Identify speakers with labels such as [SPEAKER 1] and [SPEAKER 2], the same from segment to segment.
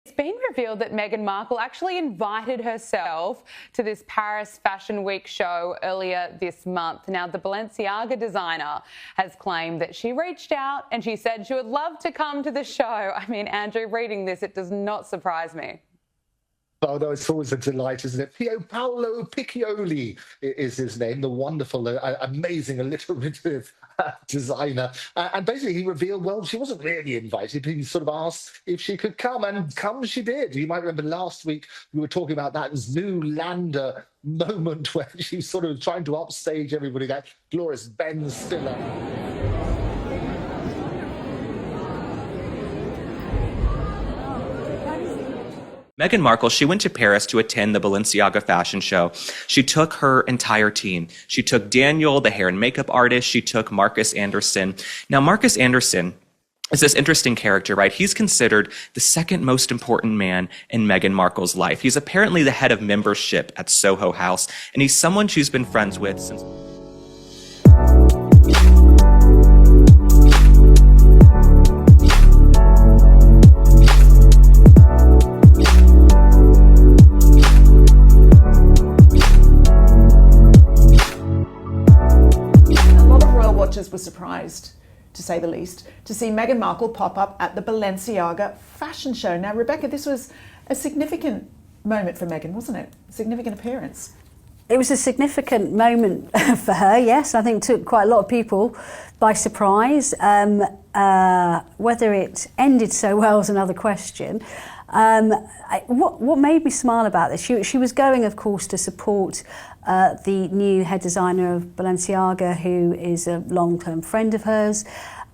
[SPEAKER 1] It's been revealed that Meghan Markle actually invited herself to this Paris Fashion Week show earlier this month. Now, the Balenciaga designer has claimed that she reached out and she said she would love to come to the show. I mean, Andrew, reading this, it does not surprise me.
[SPEAKER 2] Oh, no, it's always a delight, isn't it? Paolo Piccioli is his name, the wonderful, amazing, alliterative designer. And basically, he revealed, well, she wasn't really invited. He sort of asked if she could come, and come she did. You might remember last week we were talking about that Zoolander moment where she was sort of trying to upstage everybody, that glorious Ben Stiller.
[SPEAKER 3] Meghan Markle, she went to Paris to attend the Balenciaga fashion show. She took her entire team. She took Daniel, the hair and makeup artist. She took Marcus Anderson. Now, Marcus Anderson is this interesting character, right? He's considered the second most important man in Meghan Markle's life. He's apparently the head of membership at Soho House, and he's someone she's been friends with since...
[SPEAKER 4] Were surprised, to say the least, to see Meghan Markle pop up at the Balenciaga fashion show. Now, Rebecca, this was a significant moment for Meghan, wasn't it? A significant appearance.
[SPEAKER 5] It was a significant moment for her, yes. I think took quite a lot of people by surprise. Whether it ended so well is another question. What made me smile about this, she was going, of course, to support the new head designer of Balenciaga, who is a long-term friend of hers,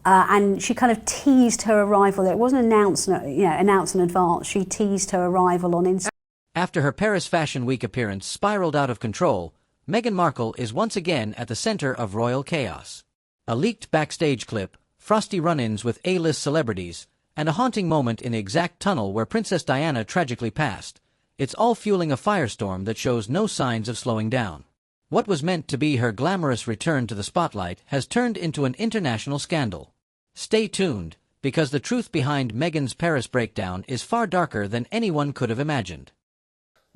[SPEAKER 5] and she kind of teased her arrival. It wasn't announced in advance. She teased her arrival on Instagram.
[SPEAKER 6] After her Paris Fashion Week appearance spiraled out of control, Meghan Markle is once again at the center of royal chaos. A leaked backstage clip, frosty run-ins with A-list celebrities, and a haunting moment in the exact tunnel where Princess Diana tragically passed. It's all fueling a firestorm that shows no signs of slowing down. What was meant to be her glamorous return to the spotlight has turned into an international scandal. Stay tuned, because the truth behind Meghan's Paris breakdown is far darker than anyone could have imagined.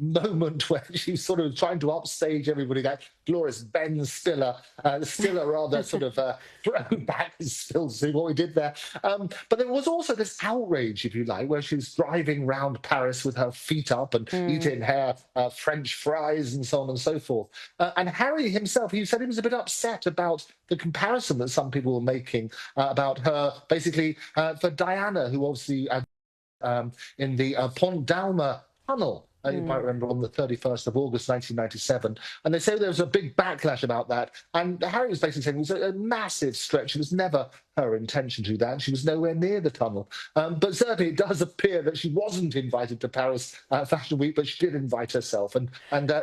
[SPEAKER 2] Moment where she's sort of trying to upstage everybody, that glorious Ben Stiller, rather sort of throwback still to what we did there. But there was also this outrage, if you like, where she's driving round Paris with her feet up and eating her French fries and so on and so forth. And Harry himself, he said he was a bit upset about the comparison that some people were making about her, basically, for Diana, who obviously in the Pont d'Alma tunnel. You might remember on the 31st of August 1997. And they say there was a big backlash about that. And Harry was basically saying it was a massive stretch. It was never her intention to do that. And she was nowhere near the tunnel. But certainly it does appear that she wasn't invited to Paris Fashion Week, but she did invite herself. And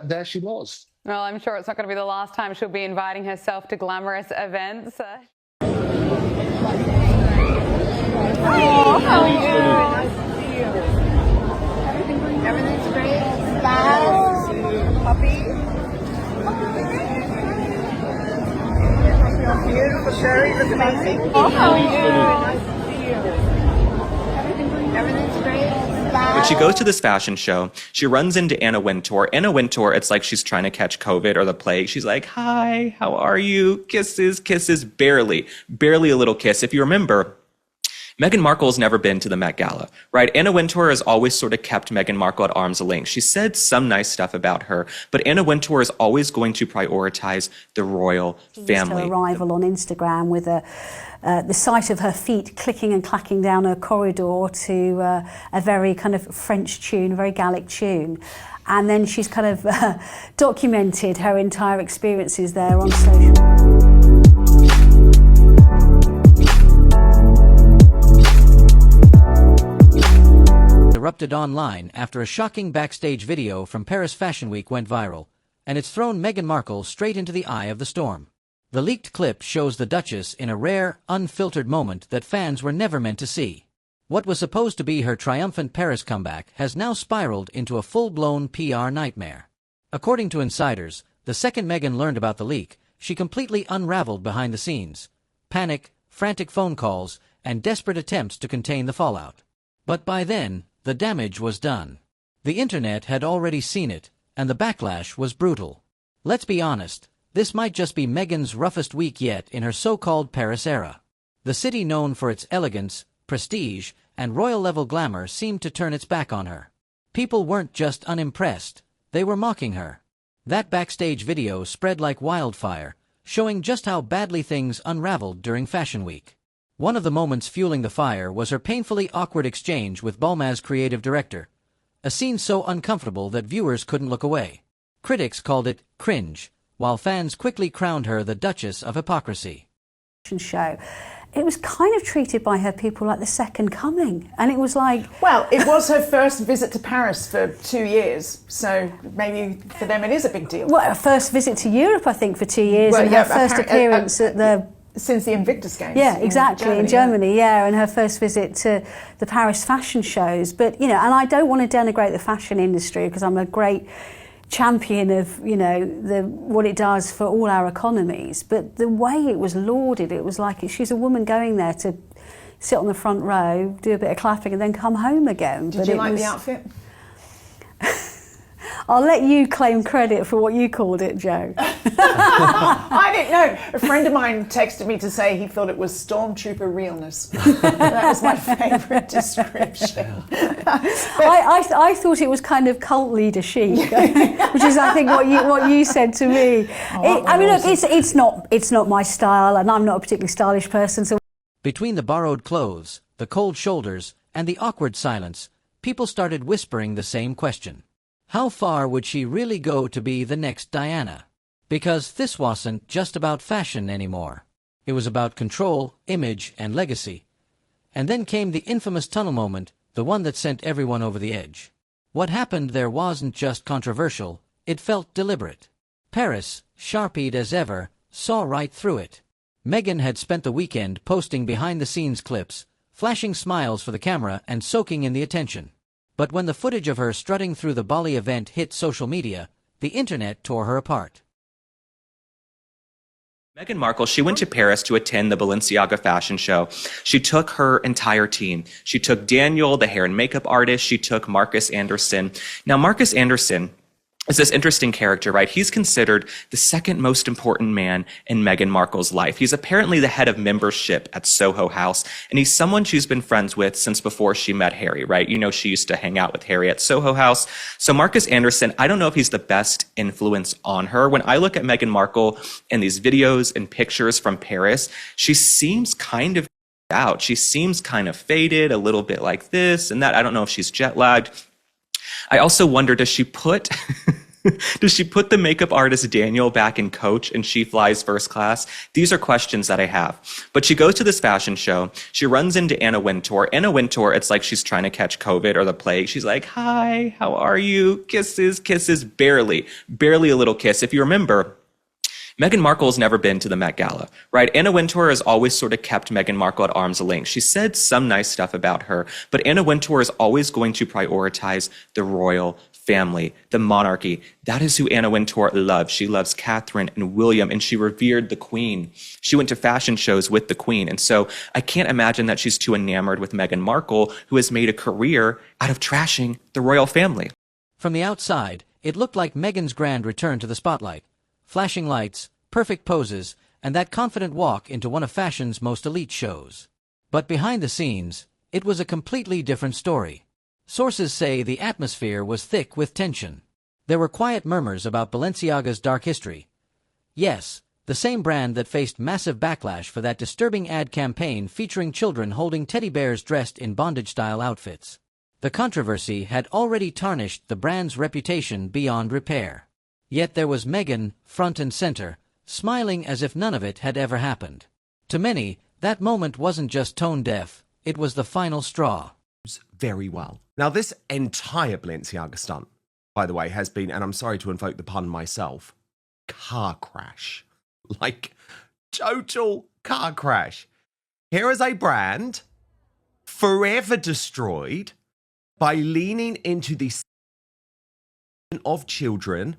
[SPEAKER 2] there she was.
[SPEAKER 1] Well, I'm sure it's not going to be the last time she'll be inviting herself to glamorous events.
[SPEAKER 7] Oh, how are you? Nice to see you. Everything's great. Fast. Puppy. Beautiful Sherry. Look amazing. Oh, how are you? Nice to see you. Everything's great.
[SPEAKER 3] When she goes to this fashion show, she runs into Anna Wintour. Anna Wintour, it's like she's trying to catch COVID or the plague. She's like, hi, how are you? Kisses, kisses, barely a little kiss. If you remember, Meghan Markle's never been to the Met Gala, right? Anna Wintour has always sort of kept Meghan Markle at arm's length. She said some nice stuff about her, but Anna Wintour is always going to prioritize the royal family.
[SPEAKER 5] Her arrival on Instagram with the sight of her feet clicking and clacking down a corridor to a very kind of French tune, a very Gallic tune. And then she's kind of documented her entire experiences there on social.
[SPEAKER 6] Erupted online after a shocking backstage video from Paris Fashion Week went viral, and it's thrown Meghan Markle straight into the eye of the storm. The leaked clip shows the Duchess in a rare, unfiltered moment that fans were never meant to see. What was supposed to be her triumphant Paris comeback has now spiraled into a full-blown PR nightmare. According to insiders, the second Meghan learned about the leak, she completely unraveled behind the scenes. Panic, frantic phone calls, and desperate attempts to contain the fallout. But by then, the damage was done. The internet had already seen it, and the backlash was brutal. Let's be honest, this might just be Meghan's roughest week yet in her so-called Paris era. The city known for its elegance, prestige, and royal-level glamour seemed to turn its back on her. People weren't just unimpressed, they were mocking her. That backstage video spread like wildfire, showing just how badly things unraveled during Fashion Week. One of the moments fueling the fire was her painfully awkward exchange with Balmain's creative director, a scene so uncomfortable that viewers couldn't look away. Critics called it cringe, while fans quickly crowned her the Duchess of Hypocrisy.
[SPEAKER 5] Show. It was kind of treated by her people like the second coming, and it was like...
[SPEAKER 4] Well, it was her first visit to Paris for 2 years, so maybe for them it is a big deal.
[SPEAKER 5] Well, her first visit to Europe, I think, for 2 years,
[SPEAKER 4] Well,
[SPEAKER 5] and
[SPEAKER 4] yeah,
[SPEAKER 5] her first appearance at the...
[SPEAKER 4] Since the Invictus Games.
[SPEAKER 5] Yeah, exactly, in Germany, yeah, and her first visit to the Paris fashion shows. But, you know, and I don't want to denigrate the fashion industry because I'm a great champion of, you know, what it does for all our economies. But the way it was lauded, it was like she's a woman going there to sit on the front row, do a bit of clapping and then come home again.
[SPEAKER 4] Did you like the outfit?
[SPEAKER 5] I'll let you claim credit for what you called it, Joe.
[SPEAKER 4] I didn't know. A friend of mine texted me to say he thought it was stormtrooper realness. That was my favourite description.
[SPEAKER 5] I thought it was kind of cult leader chic, which is, I think, what you said to me. I mean, look, it's not my style, and I'm not a particularly stylish person. So,
[SPEAKER 6] between the borrowed clothes, the cold shoulders, and the awkward silence, people started whispering the same question. How far would she really go to be the next Diana? Because this wasn't just about fashion anymore. It was about control, image, and legacy. And then came the infamous tunnel moment, the one that sent everyone over the edge. What happened there wasn't just controversial, it felt deliberate. Paris, sharp-eyed as ever, saw right through it. Meghan had spent the weekend posting behind-the-scenes clips, flashing smiles for the camera and soaking in the attention. But when the footage of her strutting through the Bali event hit social media, the internet tore her apart.
[SPEAKER 3] Meghan Markle, she went to Paris to attend the Balenciaga fashion show. She took her entire team. She took Daniel, the hair and makeup artist. She took Marcus Anderson. Now, Marcus Anderson is this interesting character, right? He's considered the second most important man in Meghan Markle's life. He's apparently the head of membership at Soho House, and he's someone she's been friends with since before she met Harry, right? You know, she used to hang out with Harry at Soho House. So Marcus Anderson, I don't know if he's the best influence on her. When I look at Meghan Markle and these videos and pictures from Paris, she seems kind of out. She seems kind of faded, a little bit like this and that. I don't know if she's jet lagged. I also wonder, does she put the makeup artist Daniel back in coach and she flies first class? These are questions that I have. But she goes to this fashion show. She runs into Anna Wintour. Anna Wintour, it's like she's trying to catch COVID or the plague. She's like, hi, how are you? Kisses, kisses, barely a little kiss. If you remember, Meghan Markle's never been to the Met Gala, right? Anna Wintour has always sort of kept Meghan Markle at arm's length. She said some nice stuff about her, but Anna Wintour is always going to prioritize the royal family, the monarchy. That is who Anna Wintour loves. She loves Catherine and William, and she revered the Queen. She went to fashion shows with the Queen, and so I can't imagine that she's too enamored with Meghan Markle, who has made a career out of trashing the royal family.
[SPEAKER 6] From the outside, it looked like Meghan's grand return to the spotlight. Flashing lights, perfect poses, and that confident walk into one of fashion's most elite shows. But behind the scenes, it was a completely different story. Sources say the atmosphere was thick with tension. There were quiet murmurs about Balenciaga's dark history. Yes, the same brand that faced massive backlash for that disturbing ad campaign featuring children holding teddy bears dressed in bondage-style outfits. The controversy had already tarnished the brand's reputation beyond repair. Yet there was Meghan, front and center, smiling as if none of it had ever happened. To many, that moment wasn't just tone-deaf, it was the final straw.
[SPEAKER 8] Very well. Now, this entire Balenciaga stunt, by the way, has been, and I'm sorry to invoke the pun myself, car crash. Like, total car crash. Here is a brand forever destroyed by leaning into the of children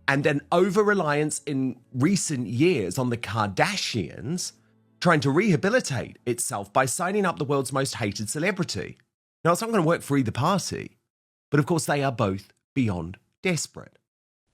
[SPEAKER 8] and an over-reliance in recent years on the Kardashians, trying to rehabilitate itself by signing up the world's most hated celebrity. Now, it's not going to work for either party, but of course they are both beyond desperate.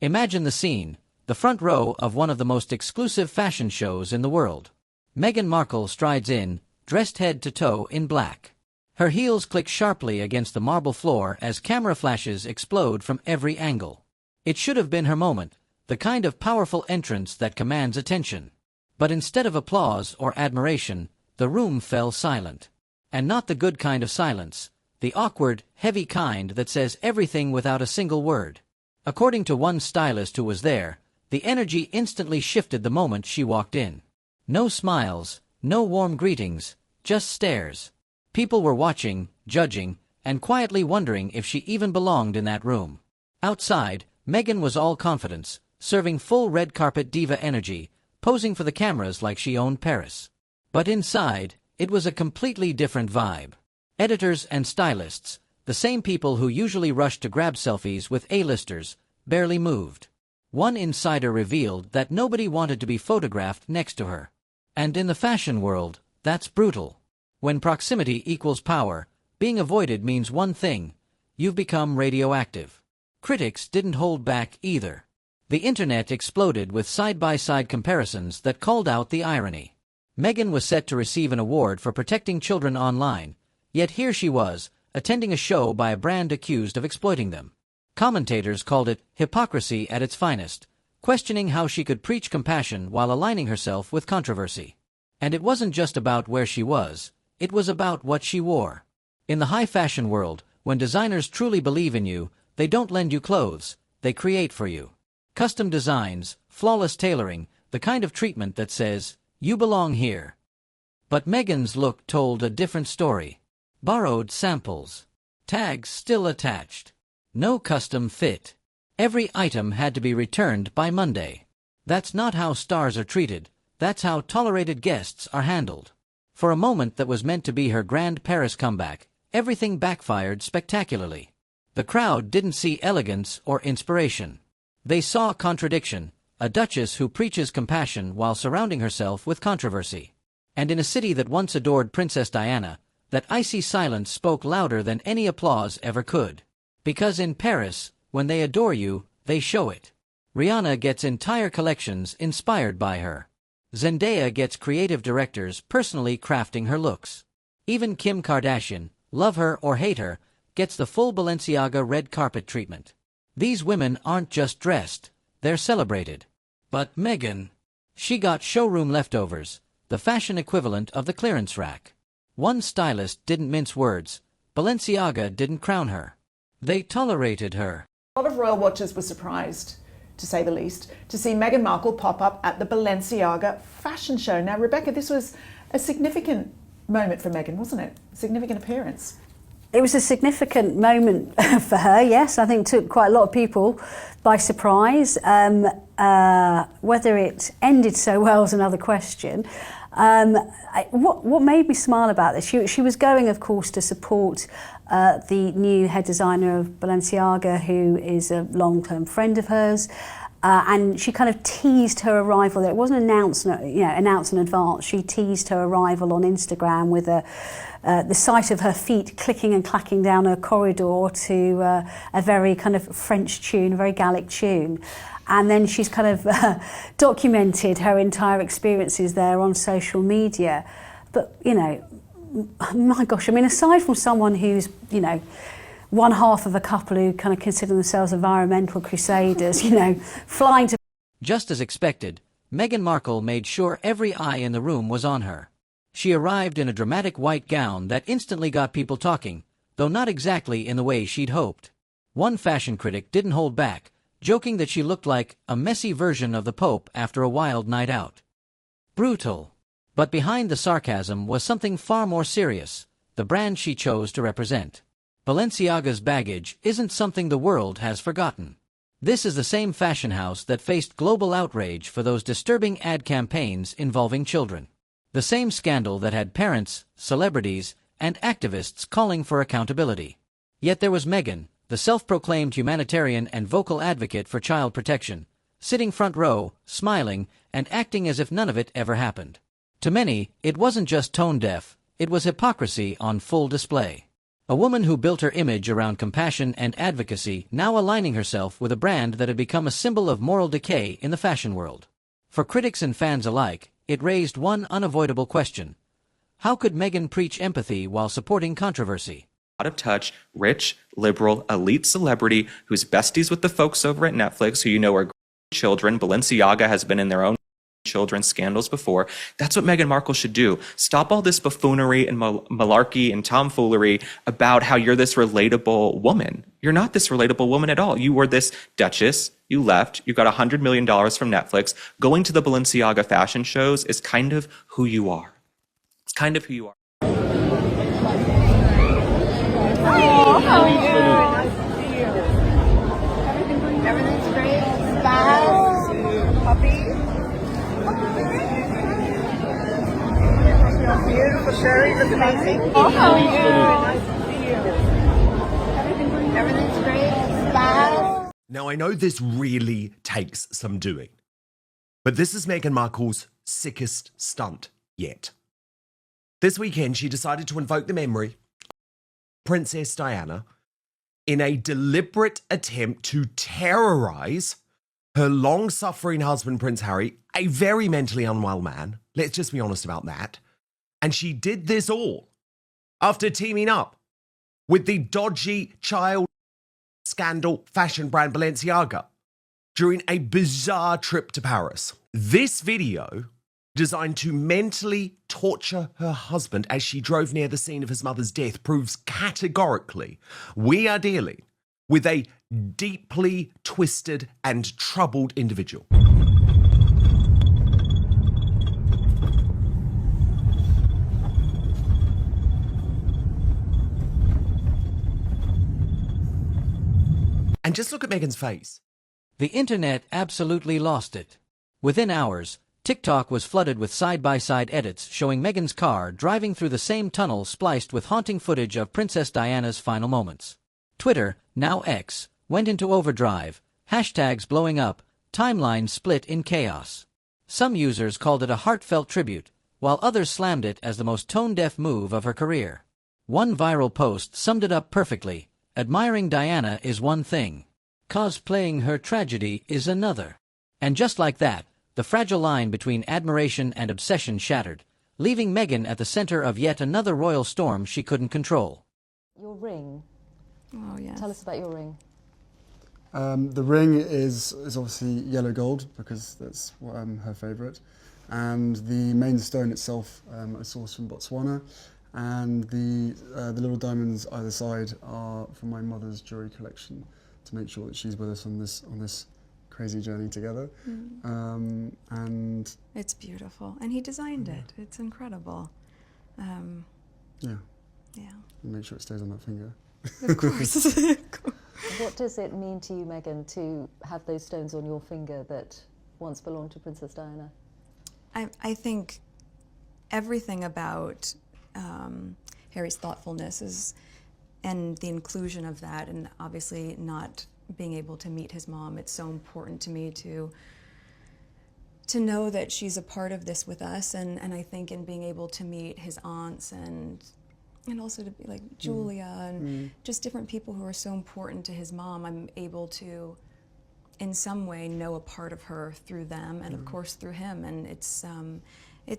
[SPEAKER 6] Imagine the scene, the front row of one of the most exclusive fashion shows in the world. Meghan Markle strides in, dressed head to toe in black. Her heels click sharply against the marble floor as camera flashes explode from every angle. It should have been her moment, the kind of powerful entrance that commands attention. But instead of applause or admiration, the room fell silent. And not the good kind of silence, the awkward, heavy kind that says everything without a single word. According to one stylist who was there, the energy instantly shifted the moment she walked in. No smiles, no warm greetings, just stares. People were watching, judging, and quietly wondering if she even belonged in that room. Outside, Meghan was all confidence, serving full red carpet diva energy, posing for the cameras like she owned Paris. But inside, it was a completely different vibe. Editors and stylists, the same people who usually rush to grab selfies with A-listers, barely moved. One insider revealed that nobody wanted to be photographed next to her. And in the fashion world, that's brutal. When proximity equals power, being avoided means one thing: you've become radioactive. Critics didn't hold back either. The internet exploded with side-by-side comparisons that called out the irony. Meghan was set to receive an award for protecting children online, yet here she was, attending a show by a brand accused of exploiting them. Commentators called it hypocrisy at its finest, questioning how she could preach compassion while aligning herself with controversy. And it wasn't just about where she was, it was about what she wore. In the high fashion world, when designers truly believe in you, they don't lend you clothes, they create for you. Custom designs, flawless tailoring, the kind of treatment that says, you belong here. But Meghan's look told a different story. Borrowed samples. Tags still attached. No custom fit. Every item had to be returned by Monday. That's not how stars are treated, that's how tolerated guests are handled. For a moment that was meant to be her grand Paris comeback, everything backfired spectacularly. The crowd didn't see elegance or inspiration. They saw contradiction, a duchess who preaches compassion while surrounding herself with controversy. And in a city that once adored Princess Diana, that icy silence spoke louder than any applause ever could. Because in Paris, when they adore you, they show it. Rihanna gets entire collections inspired by her. Zendaya gets creative directors personally crafting her looks. Even Kim Kardashian, love her or hate her, gets the full Balenciaga red carpet treatment. These women aren't just dressed, they're celebrated. But Meghan, she got showroom leftovers, the fashion equivalent of the clearance rack. One stylist didn't mince words, Balenciaga didn't crown her. They tolerated her.
[SPEAKER 4] A lot of royal watchers were surprised, to say the least, to see Meghan Markle pop up at the Balenciaga fashion show. Now, Rebecca, this was a significant moment for Meghan, wasn't it? A significant appearance.
[SPEAKER 5] It was a significant moment for her, yes. I think it took quite a lot of people by surprise. Whether it ended so well is another question. What made me smile about this, she was going, of course, to support the new head designer of Balenciaga, who is a long-term friend of hers. And she kind of teased her arrival there. It wasn't announced in advance. She teased her arrival on Instagram with the sight of her feet clicking and clacking down a corridor to a very kind of French tune, a very Gallic tune. And then she's kind of documented her entire experiences there on social media. But, my gosh, I mean, aside from someone who's, one half of a couple who kind of consider themselves environmental crusaders, flying to...
[SPEAKER 6] Just as expected, Meghan Markle made sure every eye in the room was on her. She arrived in a dramatic white gown that instantly got people talking, though not exactly in the way she'd hoped. One fashion critic didn't hold back, joking that she looked like a messy version of the Pope after a wild night out. Brutal. But behind the sarcasm was something far more serious, the brand she chose to represent. Balenciaga's baggage isn't something the world has forgotten. This is the same fashion house that faced global outrage for those disturbing ad campaigns involving children. The same scandal that had parents, celebrities, and activists calling for accountability. Yet there was Meghan, the self-proclaimed humanitarian and vocal advocate for child protection, sitting front row, smiling, and acting as if none of it ever happened. To many, it wasn't just tone deaf, it was hypocrisy on full display. A woman who built her image around compassion and advocacy, now aligning herself with a brand that had become a symbol of moral decay in the fashion world. For critics and fans alike, it raised one unavoidable question. How could Meghan preach empathy while supporting controversy?
[SPEAKER 3] Out of touch, rich, liberal, elite celebrity who's besties with the folks over at Netflix who you know are children. Balenciaga has been in their own children's scandals before. That's what Meghan Markle should do. Stop all this buffoonery and malarkey and tomfoolery about how you're this relatable woman. You're not this relatable woman at all. You were this duchess. You left. You got $100 million from Netflix. Going to the Balenciaga fashion shows is kind of who you are. It's kind of who you are.
[SPEAKER 7] Oh, how are you? Nice to see you. Everything's great. Spouse, puppy. Beautiful. Sherry looks amazing. Oh, how are you? Nice to see you. Everything's great. Spouse.
[SPEAKER 8] Now, I know this really takes some doing, but this is Meghan Markle's sickest stunt yet. This weekend, she decided to invoke the memory of Princess Diana in a deliberate attempt to terrorize her long-suffering husband, Prince Harry, a very mentally unwell man. Let's just be honest about that. And she did this all after teaming up with the dodgy child scandal fashion brand Balenciaga during a bizarre trip to Paris. This video, designed to mentally torture her husband as she drove near the scene of his mother's death, proves categorically we are dealing with a deeply twisted and troubled individual. And just look at Meghan's face.
[SPEAKER 6] The internet absolutely lost it. Within hours, TikTok was flooded with side-by-side edits showing Meghan's car driving through the same tunnel spliced with haunting footage of Princess Diana's final moments. Twitter, now X, went into overdrive, hashtags blowing up, timelines split in chaos. Some users called it a heartfelt tribute, while others slammed it as the most tone-deaf move of her career. One viral post summed it up perfectly. Admiring Diana is one thing. Cosplaying her tragedy is another. And just like that, the fragile line between admiration and obsession shattered, leaving Meghan at the center of yet another royal storm she couldn't control.
[SPEAKER 9] Your ring.
[SPEAKER 10] Oh, yes.
[SPEAKER 9] Tell us about your ring.
[SPEAKER 10] The ring is obviously yellow gold because that's her favourite, and the main stone itself I sourced from Botswana, and the little diamonds either side are from my mother's jewellery collection to make sure that she's with us on this crazy journey together. And
[SPEAKER 11] it's beautiful, and he designed it. It's incredible.
[SPEAKER 10] Yeah.
[SPEAKER 11] Yeah.
[SPEAKER 10] And make sure it stays on that finger.
[SPEAKER 11] Of course.
[SPEAKER 9] What does it mean to you, Meghan, to have those stones on your finger that once belonged to Princess Diana?
[SPEAKER 11] I think everything about Harry's thoughtfulness and the inclusion of that, and obviously not being able to meet his mom, it's so important to me to know that she's a part of this with us, and I think in being able to meet his aunts and also to be like Julia and just different people who are so important to his mom, I'm able to in some way know a part of her through them and of course through him, and it's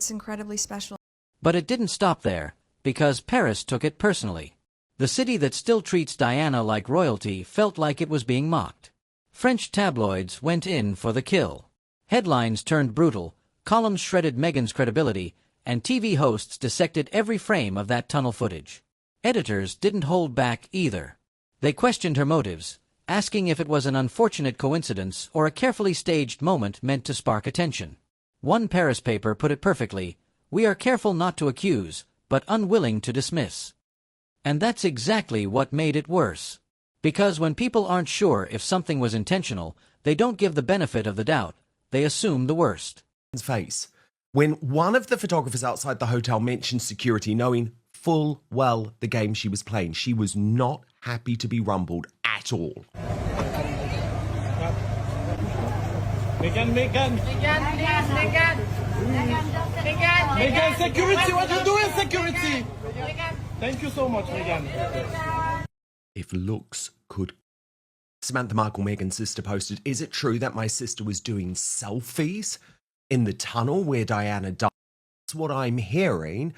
[SPEAKER 11] incredibly special.
[SPEAKER 6] But it didn't stop there, because Paris took it personally. The city that still treats Diana like royalty felt like it was being mocked. French tabloids went in for the kill. Headlines turned brutal, columns shredded Meghan's credibility, and TV hosts dissected every frame of that tunnel footage. Editors didn't hold back either. They questioned her motives, asking if it was an unfortunate coincidence or a carefully staged moment meant to spark attention. One Paris paper put it perfectly: "We are careful not to accuse, but unwilling to dismiss." And that's exactly what made it worse. Because when people aren't sure if something was intentional, they don't give the benefit of the doubt. They assume the worst.
[SPEAKER 8] Face. When one of the photographers outside the hotel mentioned security, knowing full well the game she was playing, she was not happy to be rumbled at all.
[SPEAKER 12] Meghan, security, what are you doing, security? Thank you so much, Meghan.
[SPEAKER 8] If looks could. Samantha Markle, Meghan's sister, posted, "Is it true that my sister was doing selfies in the tunnel where Diana died?" That's what I'm hearing.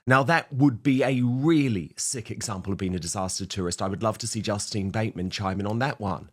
[SPEAKER 8] Now, that would be a really sick example of being a disaster tourist. I would love to see Justine Bateman chime in on that one.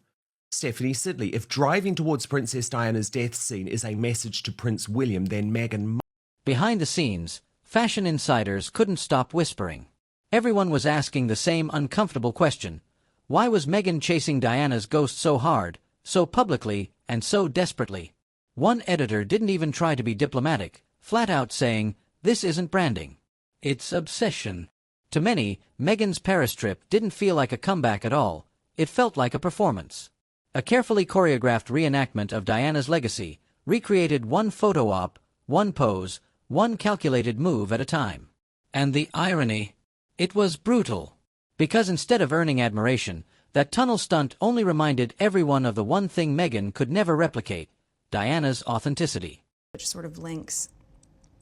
[SPEAKER 8] Stephanie Sidley, if driving towards Princess Diana's death scene is a message to Prince William, then Meghan...
[SPEAKER 6] Behind the scenes, fashion insiders couldn't stop whispering. Everyone was asking the same uncomfortable question. Why was Meghan chasing Diana's ghost so hard, so publicly, and so desperately? One editor didn't even try to be diplomatic, flat out saying, "This isn't branding. It's obsession." To many, Meghan's Paris trip didn't feel like a comeback at all. It felt like a performance. A carefully choreographed reenactment of Diana's legacy, recreated one photo op, one pose, one calculated move at a time. And the irony, it was brutal. Because instead of earning admiration, that tunnel stunt only reminded everyone of the one thing Meghan could never replicate, Diana's authenticity.
[SPEAKER 11] Which sort of links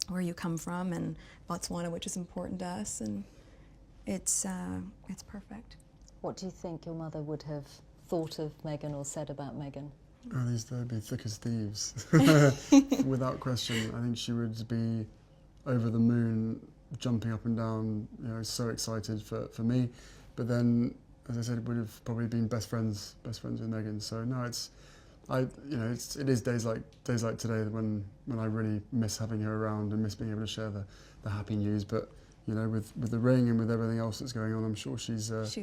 [SPEAKER 11] where you come from and Botswana, which is important to us, and it's perfect.
[SPEAKER 9] What do you think your mother would have thought of Meghan or said about Meghan?
[SPEAKER 10] Oh, they'd be thick as thieves, without question. I think she would be over the moon, jumping up and down, so excited for me. But then, as I said, would have probably been best friends with Meghan. So no, it is days like today when I really miss having her around and miss being able to share the happy news. But with the ring and with everything else that's going on, I'm sure she's with us.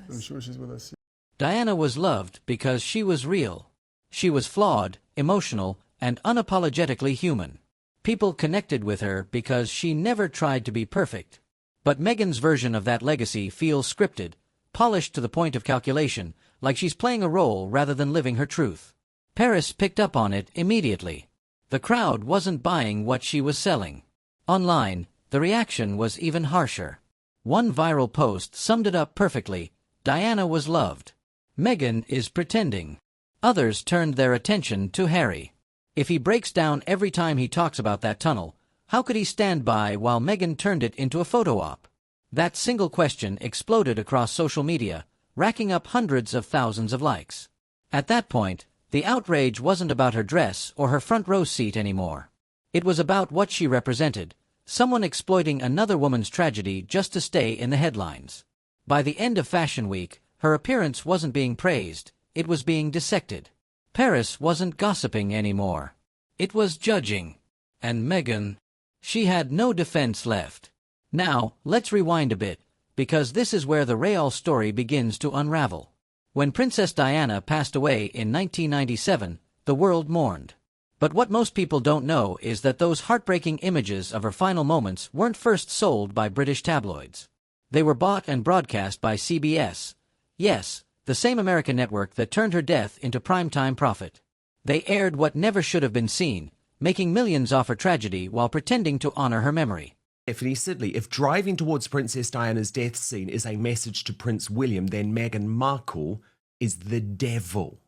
[SPEAKER 10] I'm sure she's with us.
[SPEAKER 6] Diana was loved because she was real. She was flawed, emotional, and unapologetically human. People connected with her because she never tried to be perfect. But Meghan's version of that legacy feels scripted, polished to the point of calculation, like she's playing a role rather than living her truth. Paris picked up on it immediately. The crowd wasn't buying what she was selling. Online, the reaction was even harsher. One viral post summed it up perfectly. Diana was loved. Meghan is pretending. Others turned their attention to Harry. If he breaks down every time he talks about that tunnel, how could he stand by while Meghan turned it into a photo op? That single question exploded across social media, racking up hundreds of thousands of likes. At that point, the outrage wasn't about her dress or her front row seat anymore. It was about what she represented, someone exploiting another woman's tragedy just to stay in the headlines. By the end of Fashion Week, her appearance wasn't being praised, it was being dissected. Paris wasn't gossiping anymore. It was judging. And Meghan, she had no defense left. Now, let's rewind a bit, because this is where the real story begins to unravel. When Princess Diana passed away in 1997, the world mourned. But what most people don't know is that those heartbreaking images of her final moments weren't first sold by British tabloids. They were bought and broadcast by CBS. Yes, the same American network that turned her death into primetime profit. They aired what never should have been seen, making millions off her tragedy while pretending to honor her memory.
[SPEAKER 8] Stephanie Sidley, if driving towards Princess Diana's death scene is a message to Prince William, then Meghan Markle is the devil.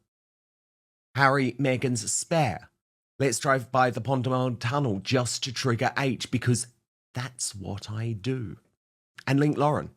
[SPEAKER 8] Harry, Meghan's spare. Let's drive by the Pont de Mont tunnel just to trigger H, because that's what I do. And Link Lauren,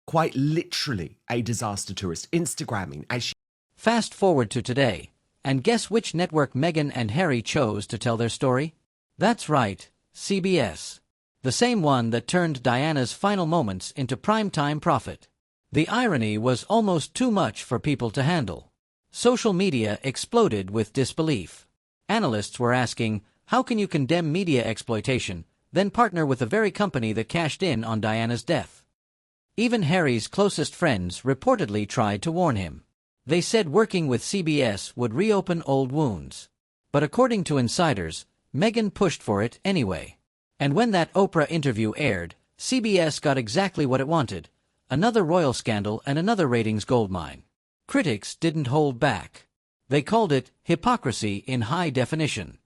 [SPEAKER 8] quite literally a disaster tourist, Instagramming as she...
[SPEAKER 6] Fast forward to today, and guess which network Meghan and Harry chose to tell their story? That's right, CBS. The same one that turned Diana's final moments into primetime profit. The irony was almost too much for people to handle. Social media exploded with disbelief. Analysts were asking, how can you condemn media exploitation, then partner with the very company that cashed in on Diana's death? Even Harry's closest friends reportedly tried to warn him. They said working with CBS would reopen old wounds. But according to insiders, Meghan pushed for it anyway. And when that Oprah interview aired, CBS got exactly what it wanted, another royal scandal and another ratings goldmine. Critics didn't hold back. They called it hypocrisy in high definition.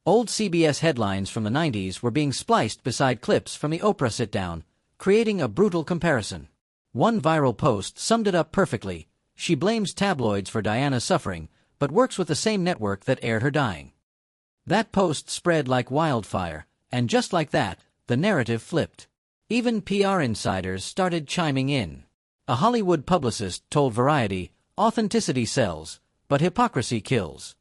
[SPEAKER 6] Old CBS headlines from the 90s were being spliced beside clips from the Oprah sit-down, creating a brutal comparison. One viral post summed it up perfectly. She blames tabloids for Diana's suffering, but works with the same network that aired her dying. That post spread like wildfire, and just like that, the narrative flipped. Even PR insiders started chiming in. A Hollywood publicist told Variety, "Authenticity sells, but hypocrisy kills."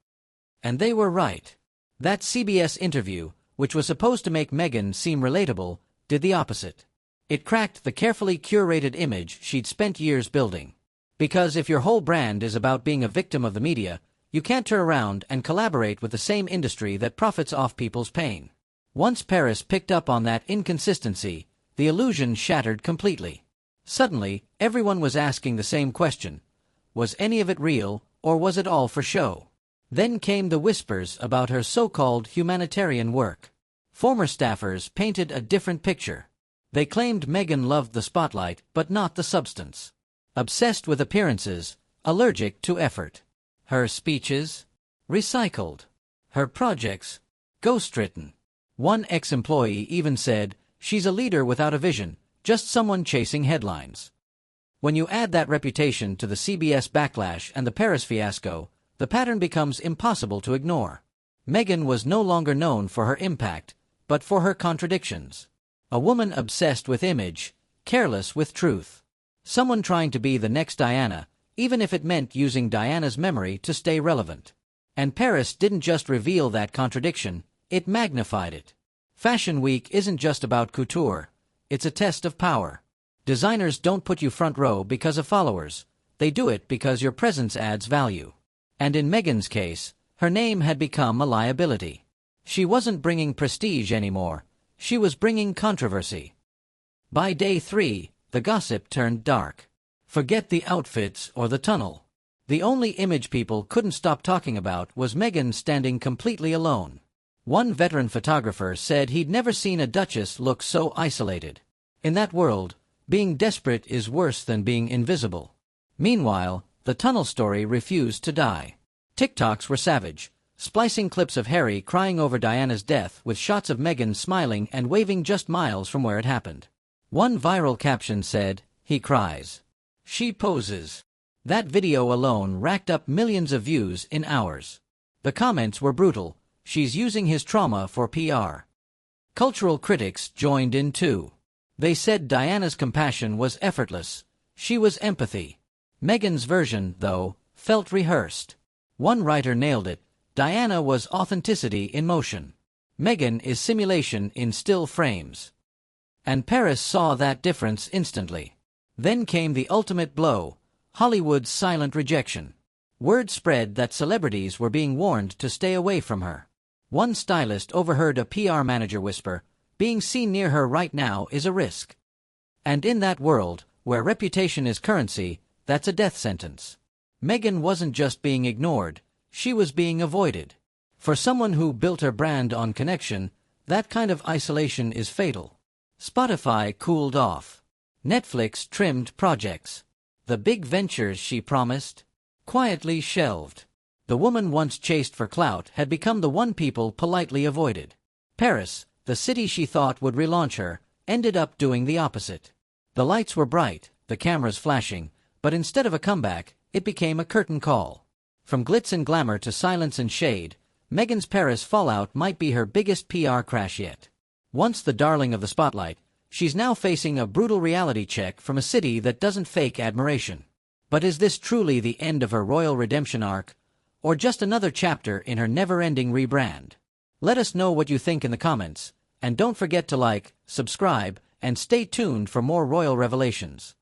[SPEAKER 6] And they were right. That CBS interview, which was supposed to make Meghan seem relatable, did the opposite. It cracked the carefully curated image she'd spent years building. Because if your whole brand is about being a victim of the media, you can't turn around and collaborate with the same industry that profits off people's pain. Once Paris picked up on that inconsistency, the illusion shattered completely. Suddenly, everyone was asking the same question. Was any of it real, or was it all for show? Then came the whispers about her so-called humanitarian work. Former staffers painted a different picture. They claimed Meghan loved the spotlight, but not the substance. Obsessed with appearances, allergic to effort. Her speeches? Recycled. Her projects? Ghostwritten. One ex-employee even said, "She's a leader without a vision, just someone chasing headlines." When you add that reputation to the CBS backlash and the Paris fiasco, the pattern becomes impossible to ignore. Meghan was no longer known for her impact, but for her contradictions. A woman obsessed with image, careless with truth. Someone trying to be the next Diana, even if it meant using Diana's memory to stay relevant. And Paris didn't just reveal that contradiction, it magnified it. Fashion Week isn't just about couture, it's a test of power. Designers don't put you front row because of followers, they do it because your presence adds value. And in Meghan's case, her name had become a liability. She wasn't bringing prestige anymore, she was bringing controversy. By day 3, the gossip turned dark. Forget the outfits or the tunnel. The only image people couldn't stop talking about was Meghan standing completely alone. One veteran photographer said he'd never seen a duchess look so isolated. In that world, being desperate is worse than being invisible. Meanwhile, the tunnel story refused to die. TikToks were savage, splicing clips of Harry crying over Diana's death with shots of Meghan smiling and waving just miles from where it happened. One viral caption said, "He cries. She poses." That video alone racked up millions of views in hours. The comments were brutal. "She's using his trauma for PR." Cultural critics joined in too. They said Diana's compassion was effortless. She was empathy. Meghan's version, though, felt rehearsed. One writer nailed it. Diana was authenticity in motion. Meghan is simulation in still frames. And Paris saw that difference instantly. Then came the ultimate blow, Hollywood's silent rejection. Word spread that celebrities were being warned to stay away from her. One stylist overheard a PR manager whisper, "Being seen near her right now is a risk." And in that world, where reputation is currency, that's a death sentence. Meghan wasn't just being ignored, she was being avoided. For someone who built her brand on connection, that kind of isolation is fatal. Spotify cooled off. Netflix trimmed projects. The big ventures she promised, quietly shelved. The woman once chased for clout had become the one people politely avoided. Paris, the city she thought would relaunch her, ended up doing the opposite. The lights were bright, the cameras flashing, but instead of a comeback, it became a curtain call. From glitz and glamour to silence and shade, Meghan's Paris fallout might be her biggest PR crash yet. Once the darling of the spotlight, she's now facing a brutal reality check from a city that doesn't fake admiration. But is this truly the end of her royal redemption arc, or just another chapter in her never-ending rebrand? Let us know what you think in the comments, and don't forget to like, subscribe, and stay tuned for more royal revelations.